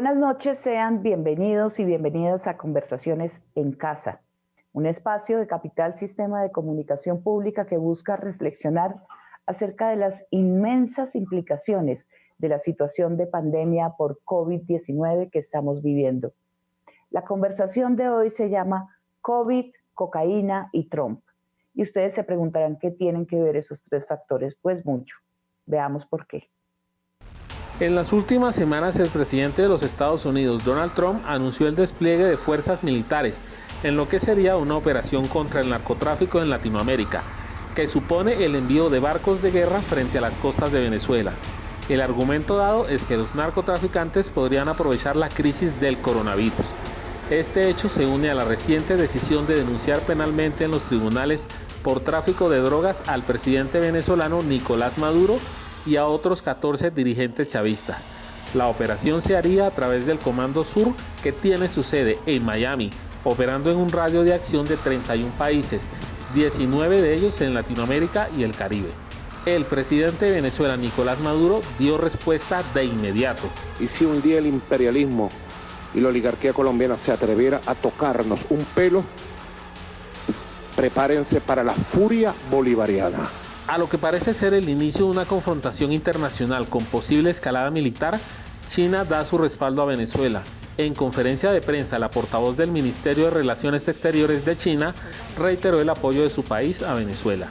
Buenas noches, sean bienvenidos y bienvenidas a Conversaciones en Casa, un espacio de Capital Sistema de Comunicación Pública que busca reflexionar acerca de las inmensas implicaciones de la situación de pandemia por COVID-19 que estamos viviendo. La conversación de hoy se llama COVID, cocaína y Trump. Y ustedes se preguntarán qué tienen que ver esos tres factores. Pues mucho. Veamos por qué. En las últimas semanas, el presidente de los Estados Unidos, Donald Trump, anunció el despliegue de fuerzas militares en lo que sería una operación contra el narcotráfico en Latinoamérica, que supone el envío de barcos de guerra frente a las costas de Venezuela. El argumento dado es que los narcotraficantes podrían aprovechar la crisis del coronavirus. Este hecho se une a la reciente decisión de denunciar penalmente en los tribunales por tráfico de drogas al presidente venezolano Nicolás Maduro y a otros 14 dirigentes chavistas. La operación se haría a través del Comando Sur, que tiene su sede en Miami, operando en un radio de acción de 31 países, 19 de ellos en Latinoamérica y el Caribe. El presidente de Venezuela, Nicolás Maduro, dio respuesta de inmediato. Y si un día el imperialismo y la oligarquía colombiana se atreviera a tocarnos un pelo, prepárense para la furia bolivariana. A lo que parece ser el inicio de una confrontación internacional con posible escalada militar, China da su respaldo a Venezuela. En conferencia de prensa, la portavoz del Ministerio de Relaciones Exteriores de China reiteró el apoyo de su país a Venezuela.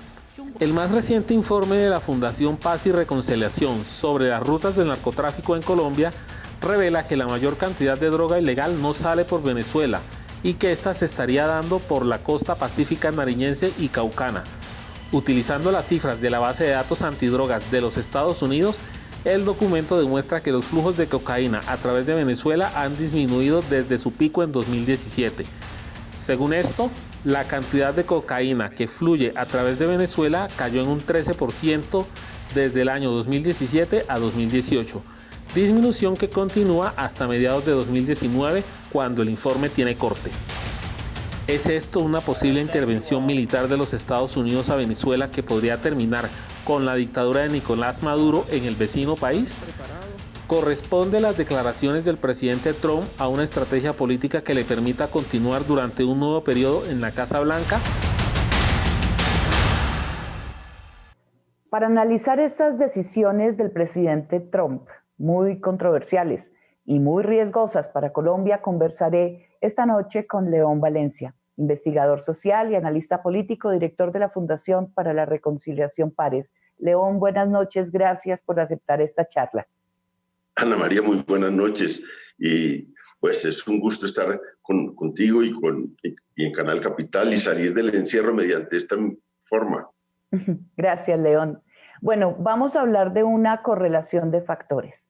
El más reciente informe de la Fundación Paz y Reconciliación sobre las rutas del narcotráfico en Colombia revela que la mayor cantidad de droga ilegal no sale por Venezuela y que ésta se estaría dando por la costa pacífica nariñense y caucana. Utilizando las cifras de la base de datos antidrogas de los Estados Unidos, el documento demuestra que los flujos de cocaína a través de Venezuela han disminuido desde su pico en 2017. Según esto, la cantidad de cocaína que fluye a través de Venezuela cayó en un 13% desde el año 2017 a 2018, disminución que continúa hasta mediados de 2019, cuando el informe tiene corte. ¿Es esto una posible intervención militar de los Estados Unidos a Venezuela que podría terminar con la dictadura de Nicolás Maduro en el vecino país? ¿Corresponde las declaraciones del presidente Trump a una estrategia política que le permita continuar durante un nuevo periodo en la Casa Blanca? Para analizar estas decisiones del presidente Trump, muy controversiales y muy riesgosas para Colombia, conversaré esta noche con León Valencia, investigador social y analista político, director de la Fundación para la Reconciliación Pares. León, buenas noches, gracias por aceptar esta charla. Ana María, muy buenas noches. Y pues es un gusto estar contigo y en Canal Capital y salir del encierro mediante esta forma. Gracias, León. Bueno, vamos a hablar de una correlación de factores.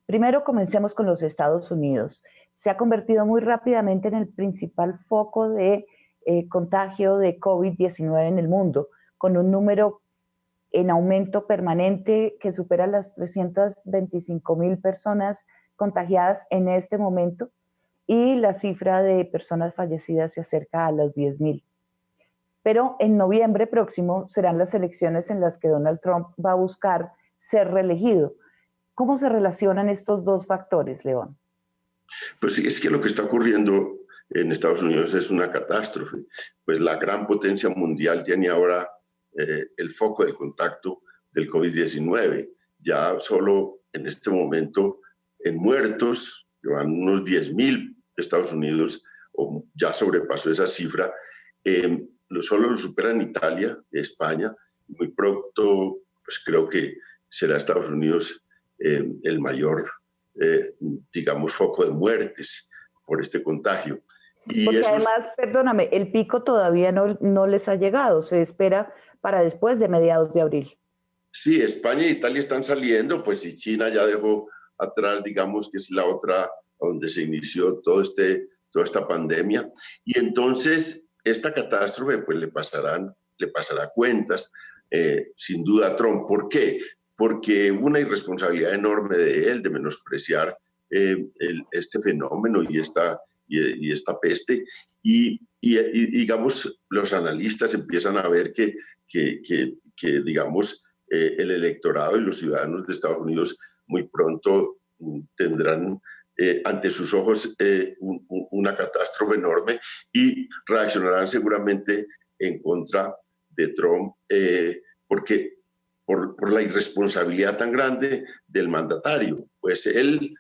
Primero, comencemos con los Estados Unidos. Se ha convertido muy rápidamente en el principal foco de contagio de COVID-19 en el mundo, con un número en aumento permanente que supera las 325,000 personas contagiadas en este momento, y la cifra de personas fallecidas se acerca a los 10,000. Pero en noviembre próximo serán las elecciones en las que Donald Trump va a buscar ser reelegido. ¿Cómo se relacionan estos dos factores, León? Pues sí, es que lo que está ocurriendo en Estados Unidos es una catástrofe. Pues la gran potencia mundial tiene ahora el foco del contacto del COVID-19. Ya solo en este momento en muertos, llevan unos 10,000 Estados Unidos, o ya sobrepasó esa cifra. Solo lo superan Italia, España. Muy pronto, pues creo que será Estados Unidos el mayor, digamos, foco de muertes por este contagio. Y porque además, perdóname, el pico todavía no les ha llegado, se espera para después de mediados de abril. Sí, España e Italia están saliendo, pues y China ya dejó atrás, digamos, que es la otra donde se inició toda esta pandemia. Y entonces esta catástrofe pues le pasará cuentas, sin duda, a Trump. ¿Por qué? Porque hubo una irresponsabilidad enorme de él de menospreciar este fenómeno y esta peste. Y digamos, los analistas empiezan a ver que digamos, el electorado y los ciudadanos de Estados Unidos muy pronto tendrán ante sus ojos una catástrofe enorme y reaccionarán seguramente en contra de Trump porque por la irresponsabilidad tan grande del mandatario. Pues él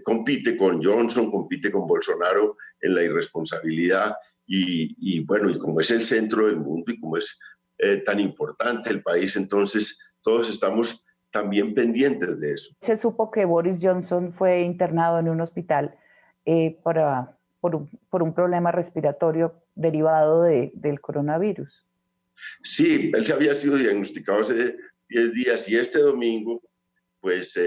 compite con Johnson, compite con Bolsonaro en la irresponsabilidad y bueno, y como es el centro del mundo y como es tan importante el país, entonces todos estamos también pendientes de eso. Se supo que Boris Johnson fue internado en un hospital por un problema respiratorio derivado del coronavirus. Sí, él se había sido diagnosticado hace 10 días y este domingo, pues,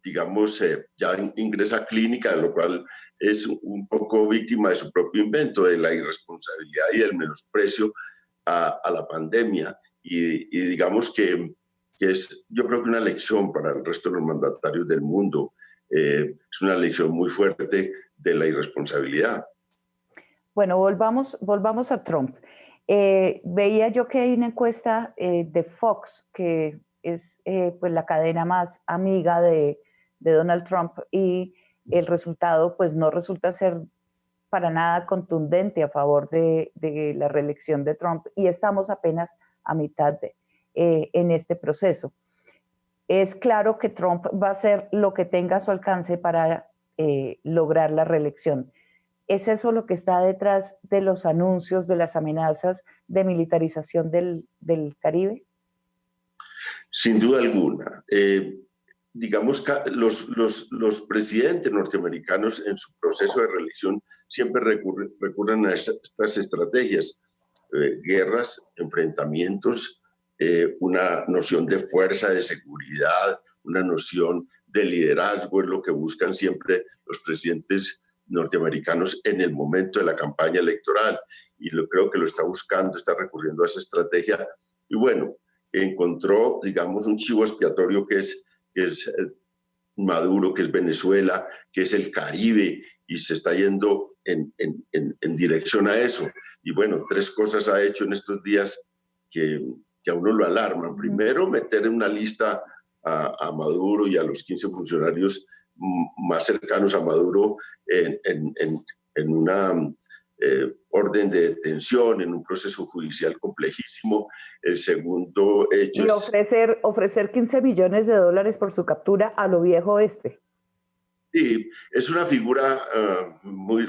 digamos, ya ingresa a clínica, lo cual es un poco víctima de su propio invento, de la irresponsabilidad y del menosprecio a la pandemia. Y digamos que es, yo creo que una lección para el resto de los mandatarios del mundo. Es una lección muy fuerte de la irresponsabilidad. Bueno, volvamos a Trump. Veía yo que hay una encuesta de Fox, que es pues la cadena más amiga de Donald Trump, y el resultado pues no resulta ser para nada contundente a favor de la reelección de Trump, y estamos apenas a mitad en este proceso. Es claro que Trump va a hacer lo que tenga a su alcance para lograr la reelección. ¿Es eso lo que está detrás de los anuncios, de las amenazas de militarización del Caribe? Sin duda alguna. Digamos, los presidentes norteamericanos en su proceso de reelección siempre recurren a estas estrategias, guerras, enfrentamientos, una noción de fuerza, de seguridad, una noción de liderazgo, es lo que buscan siempre los presidentes norteamericanos en el momento de la campaña electoral. Y creo que lo está buscando, está recurriendo a esa estrategia. Y bueno, encontró, digamos, un chivo expiatorio que es Maduro, que es Venezuela, que es el Caribe, y se está yendo en dirección a eso. Y bueno, 3 cosas ha hecho en estos días que a uno lo alarman. Primero, meter en una lista a Maduro y a los 15 funcionarios más cercanos a Maduro en una orden de detención, en un proceso judicial complejísimo. El segundo hecho y ofrecer 15 millones de dólares por su captura a lo viejo oeste. Sí, es una figura muy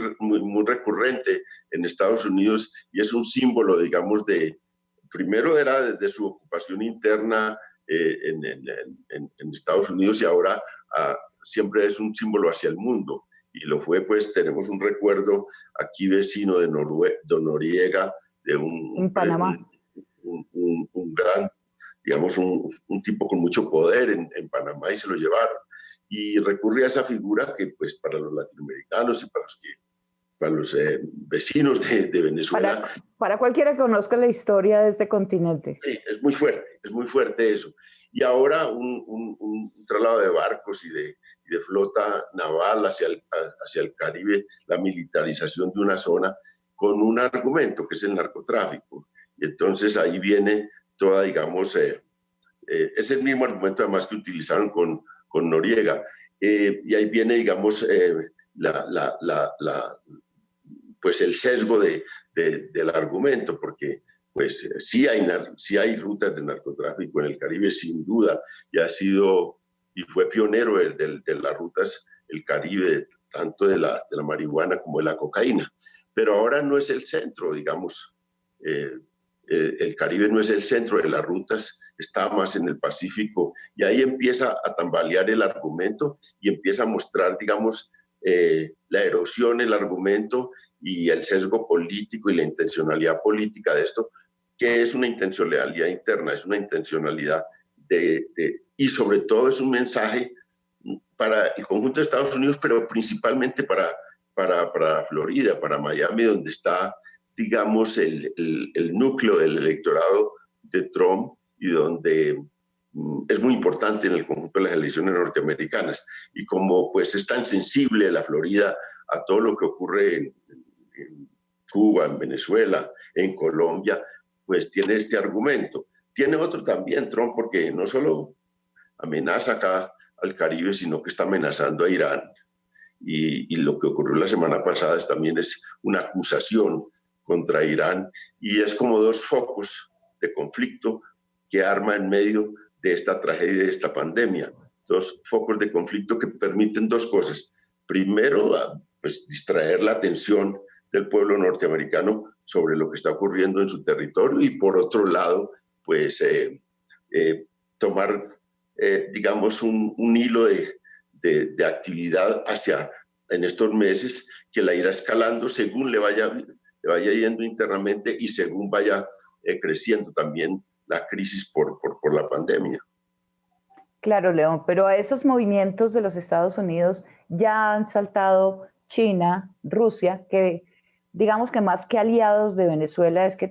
recurrente en Estados Unidos y es un símbolo, digamos, primero era de su ocupación interna en Estados Unidos y ahora siempre es un símbolo hacia el mundo. Y lo fue, pues tenemos un recuerdo aquí vecino de Noriega, de en Panamá. Un gran, digamos, un tipo con mucho poder en Panamá y se lo llevaron. Y recurre a esa figura que pues para los latinoamericanos y para los vecinos de Venezuela. Para cualquiera que conozca la historia de este continente. Sí, es muy fuerte eso. Y ahora un traslado de barcos y de flota naval hacia el Caribe, la militarización de una zona con un argumento que es el narcotráfico. Y entonces ahí viene toda, digamos, es el mismo argumento además que utilizaron con Noriega. Y ahí viene, digamos, pues el sesgo del argumento, porque pues sí hay rutas de narcotráfico en el Caribe, sin duda, y fue pionero de las rutas el Caribe, tanto de la marihuana como de la cocaína. Pero ahora no es el centro, digamos. El Caribe no es el centro de las rutas, está más en el Pacífico, y ahí empieza a tambalear el argumento y empieza a mostrar, digamos, la erosión, el argumento y el sesgo político y la intencionalidad política de esto, que es una intencionalidad interna, es una intencionalidad y sobre todo es un mensaje para el conjunto de Estados Unidos, pero principalmente para Florida, para Miami, donde está, digamos, el núcleo del electorado de Trump y donde es muy importante en el conjunto de las elecciones norteamericanas. Y como pues es tan sensible la Florida a todo lo que ocurre en Cuba, en Venezuela, en Colombia, pues tiene este argumento. Tiene otro también Trump, porque no solo amenaza acá al Caribe, sino que está amenazando a Irán. y lo que ocurrió la semana pasada también es una acusación contra Irán y es como dos focos de conflicto que arma en medio de esta tragedia, de esta pandemia. Dos focos de conflicto que permiten dos cosas. Primero, pues, distraer la atención del pueblo norteamericano sobre lo que está ocurriendo en su territorio y por otro lado, pues tomar, digamos, un hilo de actividad en estos meses que la irá escalando según le vaya yendo internamente y según vaya creciendo también la crisis por la pandemia. Claro, León, pero a esos movimientos de los Estados Unidos ya han saltado China, Rusia, que digamos que más que aliados de Venezuela es que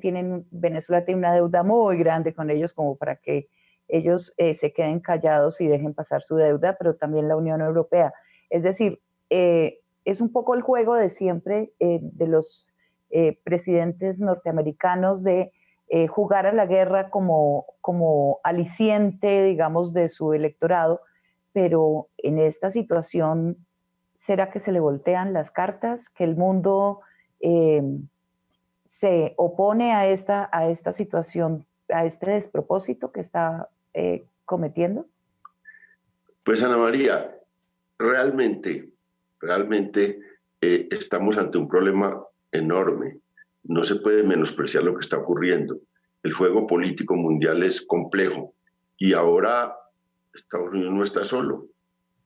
Venezuela tiene una deuda muy grande con ellos como para que ellos se queden callados y dejen pasar su deuda, pero también la Unión Europea. Es decir, es un poco el juego de siempre de los presidentes norteamericanos de jugar a la guerra como aliciente, digamos, de su electorado, pero en esta situación, ¿será que se le voltean las cartas? ¿Que el mundo se opone a esta situación, a este despropósito que está cometiendo? Pues Ana María, realmente estamos ante un problema enorme. No se puede menospreciar lo que está ocurriendo. El juego político mundial es complejo y ahora Estados Unidos no está solo.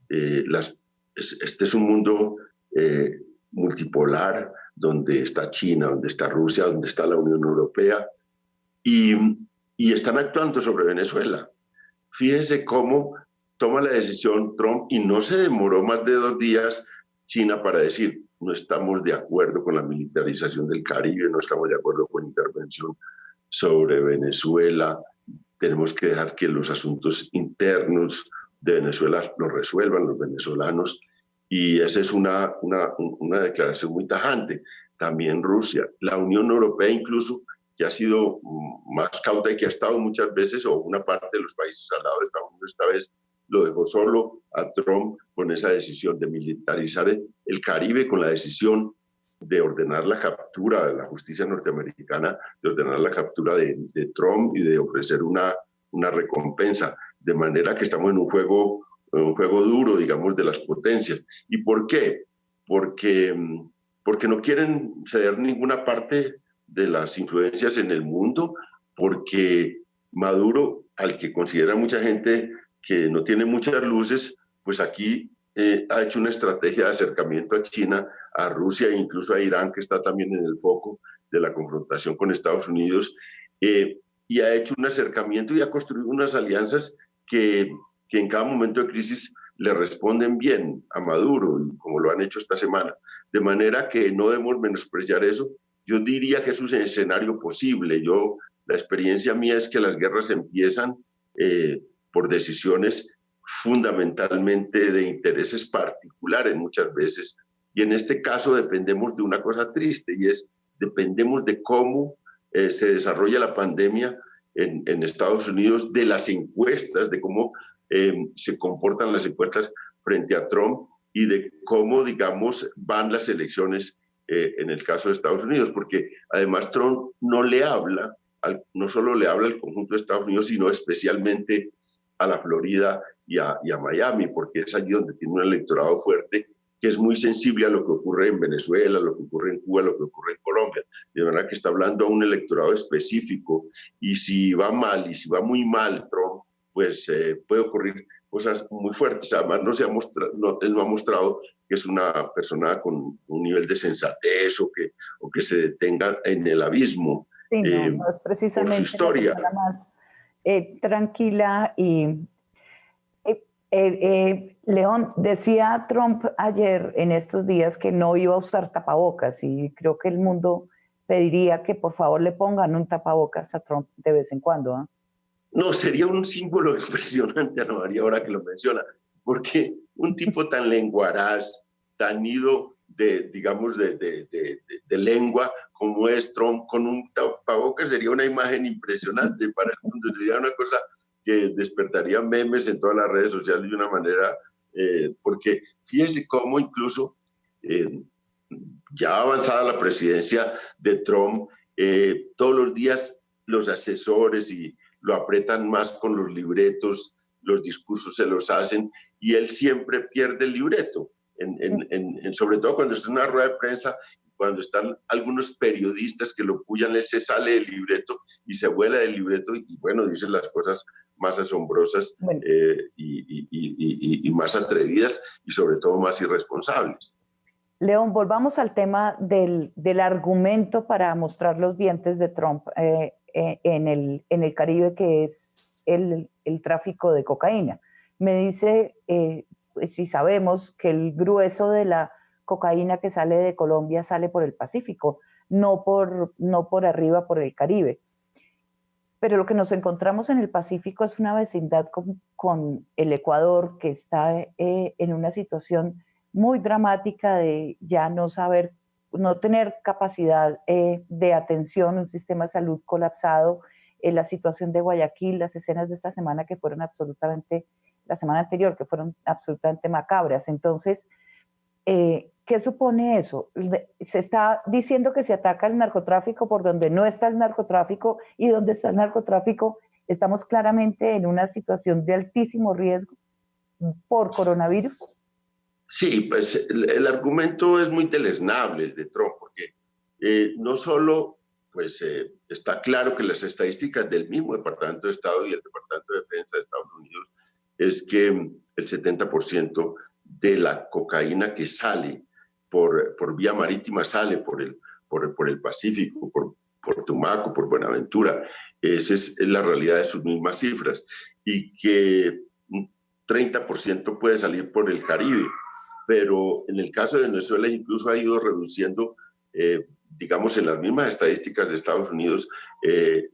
Este es un mundo multipolar donde está China, donde está Rusia, donde está la Unión Europea y están actuando sobre Venezuela. Fíjese cómo toma la decisión Trump y no se demoró más de 2 días China para decir: no estamos de acuerdo con la militarización del Caribe, no estamos de acuerdo con intervención sobre Venezuela, tenemos que dejar que los asuntos internos de Venezuela los resuelvan los venezolanos, y esa es una declaración muy tajante. También Rusia, la Unión Europea incluso, que ha sido más cauta y que ha estado muchas veces, o una parte de los países al lado de Estados Unidos, esta vez lo dejó solo a Trump con esa decisión de militarizar el Caribe, con la decisión de ordenar la captura de la justicia norteamericana, de ordenar la captura de Trump y de ofrecer una recompensa. De manera que estamos en un juego duro, digamos, de las potencias. ¿Y por qué? Porque no quieren ceder ninguna parte de las influencias en el mundo, porque Maduro, al que considera mucha gente que no tiene muchas luces, pues aquí ha hecho una estrategia de acercamiento a China, a Rusia e incluso a Irán, que está también en el foco de la confrontación con Estados Unidos, y ha hecho un acercamiento y ha construido unas alianzas que en cada momento de crisis le responden bien a Maduro, como lo han hecho esta semana. De manera que no debemos menospreciar eso. Yo diría que es un escenario posible. La experiencia mía es que las guerras empiezan por decisiones fundamentalmente de intereses particulares muchas veces, y en este caso dependemos de una cosa triste, y dependemos de cómo se desarrolla la pandemia en Estados Unidos, de las encuestas, de cómo se comportan las encuestas frente a Trump y de cómo, digamos, van las elecciones en el caso de Estados Unidos, porque además Trump no solo le habla al conjunto de Estados Unidos, sino especialmente a la Florida y a Miami, porque es allí donde tiene un electorado fuerte que es muy sensible a lo que ocurre en Venezuela, a lo que ocurre en Cuba, a lo que ocurre en Colombia. De verdad que está hablando a un electorado específico, y si va mal y si va muy mal Trump, pues puede ocurrir cosas muy fuertes. Además, él no ha mostrado que es una persona con un nivel de sensatez o que se detenga en el abismo. Sí, no es precisamente por su historia. La más tranquila. Y León, decía Trump ayer en estos días que no iba a usar tapabocas, y creo que el mundo pediría que por favor le pongan un tapabocas a Trump de vez en cuando, ¿eh? No, sería un símbolo impresionante, Ana María, ahora que lo menciona, porque un tipo tan lenguaraz, tan ido de lengua como es Trump, con un tapabocas, sería una imagen impresionante para el mundo, sería una cosa que despertaría memes en todas las redes sociales de una manera porque fíjese cómo incluso ya avanzada la presidencia de Trump, todos los días los asesores y lo apretan más con los libretos, los discursos se los hacen y él siempre pierde el libreto, sobre todo cuando está en una rueda de prensa, cuando están algunos periodistas que lo puyan, él se sale del libreto y se vuela del libreto y bueno, dice las cosas más asombrosas y más atrevidas y sobre todo más irresponsables. León, volvamos al tema del argumento para mostrar los dientes de Trump en el Caribe, que es el tráfico de cocaína. Me dice, si sabemos que el grueso de la cocaína que sale de Colombia sale por el Pacífico, no por arriba, por el Caribe. Pero lo que nos encontramos en el Pacífico es una vecindad con el Ecuador, que está en una situación muy dramática de ya no saber, no tener capacidad de atención, un sistema de salud colapsado, la situación de Guayaquil, las escenas de esta semana que fueron la semana anterior, que fueron absolutamente macabras. Entonces, ¿qué supone eso? Se está diciendo que se ataca el narcotráfico por donde no está el narcotráfico, y donde está el narcotráfico estamos claramente en una situación de altísimo riesgo por coronavirus. Sí, pues el argumento es muy deleznable, el de Trump, porque no solo pues, está claro que las estadísticas del mismo Departamento de Estado y el Departamento de Defensa de Estados Unidos es que el 70% de la cocaína que sale por vía marítima sale por el Pacífico, por Tumaco, por Buenaventura. Esa es la realidad de sus mismas cifras. Y que un 30% puede salir por el Caribe. Pero en el caso de Venezuela incluso ha ido reduciendo, digamos, en las mismas estadísticas de Estados Unidos,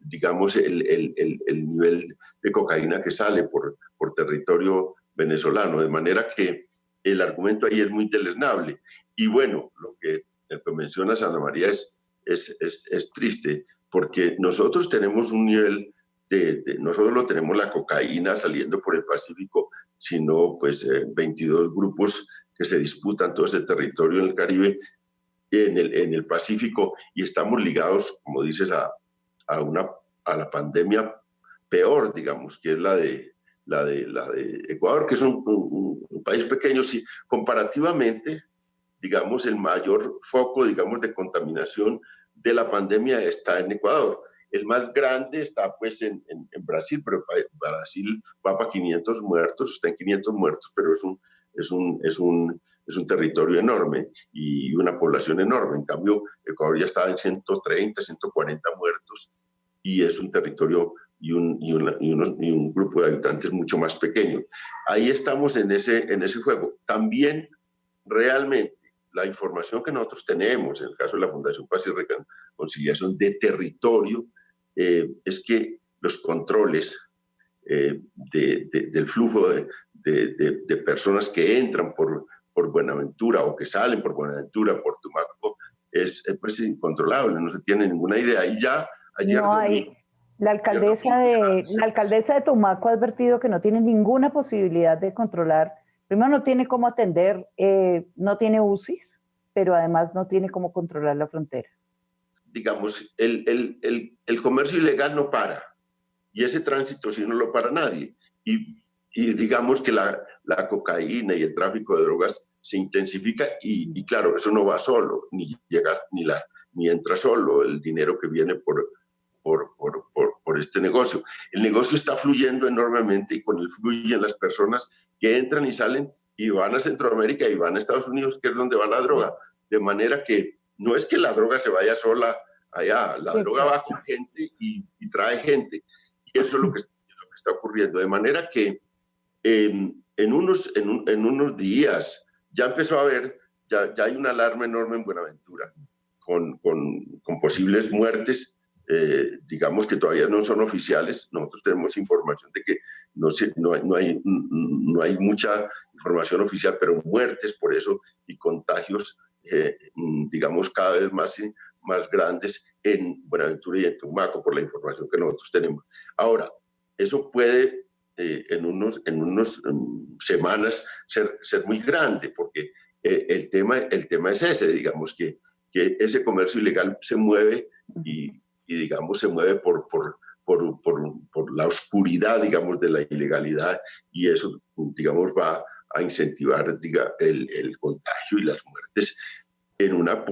digamos, el nivel de cocaína que sale por territorio venezolano, de manera que el argumento ahí es muy deleznable. Y bueno, lo que mencionas, Ana María, es triste, porque nosotros tenemos un nivel no solo tenemos la cocaína saliendo por el Pacífico, sino pues 22 grupos que se disputan todo ese territorio en el Caribe, en el Pacífico, y estamos ligados, como dices, a la pandemia peor, digamos, que es la de Ecuador, que es un país pequeño. Sí, comparativamente, digamos, el mayor foco, digamos, de contaminación de la pandemia está en Ecuador. El más grande está pues en Brasil, pero Brasil va para 500 muertos, está en 500 muertos, pero es un territorio enorme y una población enorme. En cambio, Ecuador ya está en 130, 140 muertos y es un territorio y un grupo de habitantes mucho más pequeño. Ahí estamos en ese juego. También realmente la información que nosotros tenemos, en el caso de la Fundación Paz y Reconciliación de territorio, es que los controles del flujo de personas que entran por Buenaventura o que salen por Buenaventura, por Tumaco, es pues incontrolable, no se tiene ninguna idea. Y ya ayer no hay. La alcaldesa de Tumaco ha advertido que no tiene ninguna posibilidad de controlar. Primero, no tiene cómo atender, no tiene UCIs, pero además no tiene cómo controlar la frontera. Digamos, el comercio ilegal no para, y ese tránsito sí no lo para nadie. Y digamos que la cocaína y el tráfico de drogas se intensifica y claro, eso no va solo, ni llega ni entra solo el dinero que viene por este negocio. El negocio está fluyendo enormemente y con él fluyen las personas que entran y salen y van a Centroamérica y van a Estados Unidos, que es donde va la droga. De manera que no es que la droga se vaya sola allá, la droga va con gente y trae gente. Y eso es lo que está ocurriendo. De manera que en unos días ya empezó a haber, ya hay una alarma enorme en Buenaventura con posibles muertes, digamos que todavía no son oficiales. Nosotros tenemos información de que no hay mucha información oficial, pero muertes por eso y contagios, digamos, cada vez más grandes en Buenaventura y en Tumaco, por la información que nosotros tenemos. Ahora, eso puede en unos semanas ser muy grande, porque el tema es ese, digamos, que ese comercio ilegal se mueve y digamos, se mueve por la oscuridad, digamos, de la ilegalidad, y eso, digamos, va a incentivar el contagio y las muertes en una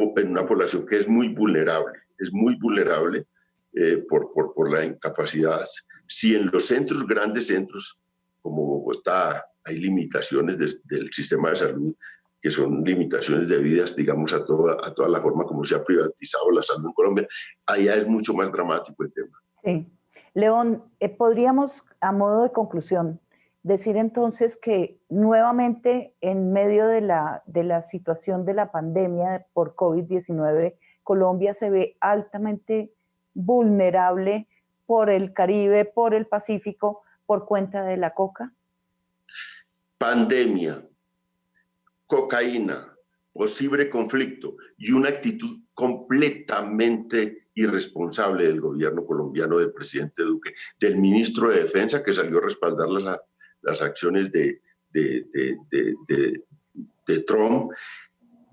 población que es muy vulnerable por la incapacidad. Si en los centros, grandes centros como Bogotá, hay limitaciones del sistema de salud, que son limitaciones debidas, digamos, a toda la forma como se ha privatizado la salud en Colombia, allá es mucho más dramático el tema. Sí. León, podríamos, a modo de conclusión, decir entonces que nuevamente en medio de la situación de la pandemia por COVID-19, Colombia se ve altamente vulnerable por el Caribe, por el Pacífico, por cuenta de la coca. Pandemia, cocaína, posible conflicto y una actitud completamente irresponsable del gobierno colombiano, del presidente Duque, del ministro de Defensa, que salió a respaldar las acciones de Trump,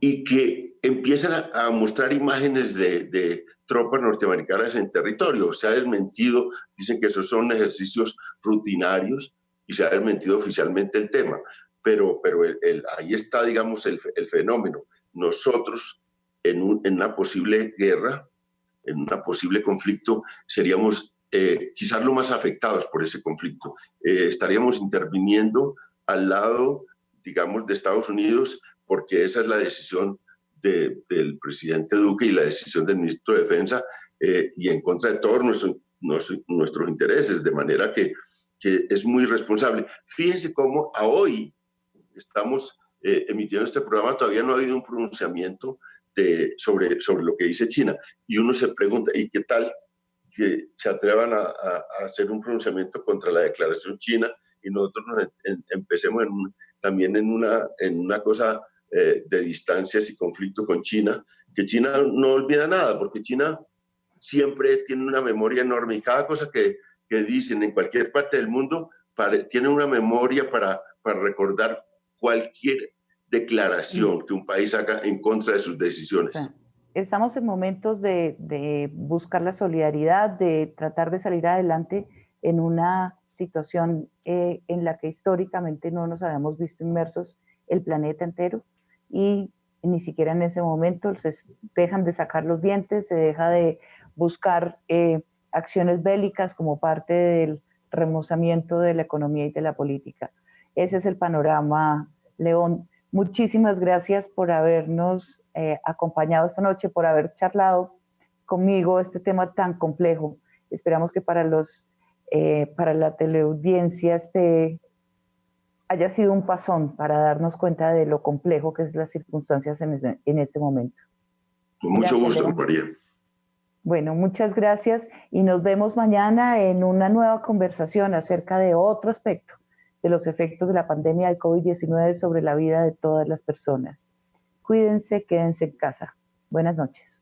y que empiezan a mostrar imágenes de tropas norteamericanas en territorio. Se ha desmentido, dicen que esos son ejercicios rutinarios, y se ha desmentido oficialmente el tema. Pero ahí está, digamos, el fenómeno. Nosotros, en una posible guerra, en un posible conflicto, seríamos quizás los más afectados por ese conflicto. Estaríamos interviniendo al lado, digamos, de Estados Unidos, porque esa es la decisión del presidente Duque y la decisión del ministro de Defensa, y en contra de todos nuestros intereses, de manera que es muy responsable. Fíjense cómo a hoy estamos emitiendo este programa, todavía no ha habido un pronunciamiento sobre lo que dice China. Y uno se pregunta, ¿y qué tal que se atrevan a hacer un pronunciamiento contra la declaración china y nosotros empecemos también en una cosa de distancias y conflicto con China? Que China no olvida nada, porque China siempre tiene una memoria enorme, y cada cosa que dicen en cualquier parte del mundo tiene una memoria para recordar cualquier declaración que un país haga en contra de sus decisiones. O sea, estamos en momentos de buscar la solidaridad, de tratar de salir adelante en una situación en la que históricamente no nos habíamos visto inmersos el planeta entero, y ni siquiera en ese momento se dejan de sacar los dientes, se deja de buscar acciones bélicas como parte del remozamiento de la economía y de la política. Ese es el panorama, León. Muchísimas gracias por habernos acompañado esta noche, por haber charlado conmigo este tema tan complejo. Esperamos que para la teleaudiencia haya sido un pasón para darnos cuenta de lo complejo que es las circunstancias en este momento. Con mucho gusto, María. Bueno, muchas gracias y nos vemos mañana en una nueva conversación acerca de otro aspecto de los efectos de la pandemia del COVID-19 sobre la vida de todas las personas. Cuídense, quédense en casa. Buenas noches.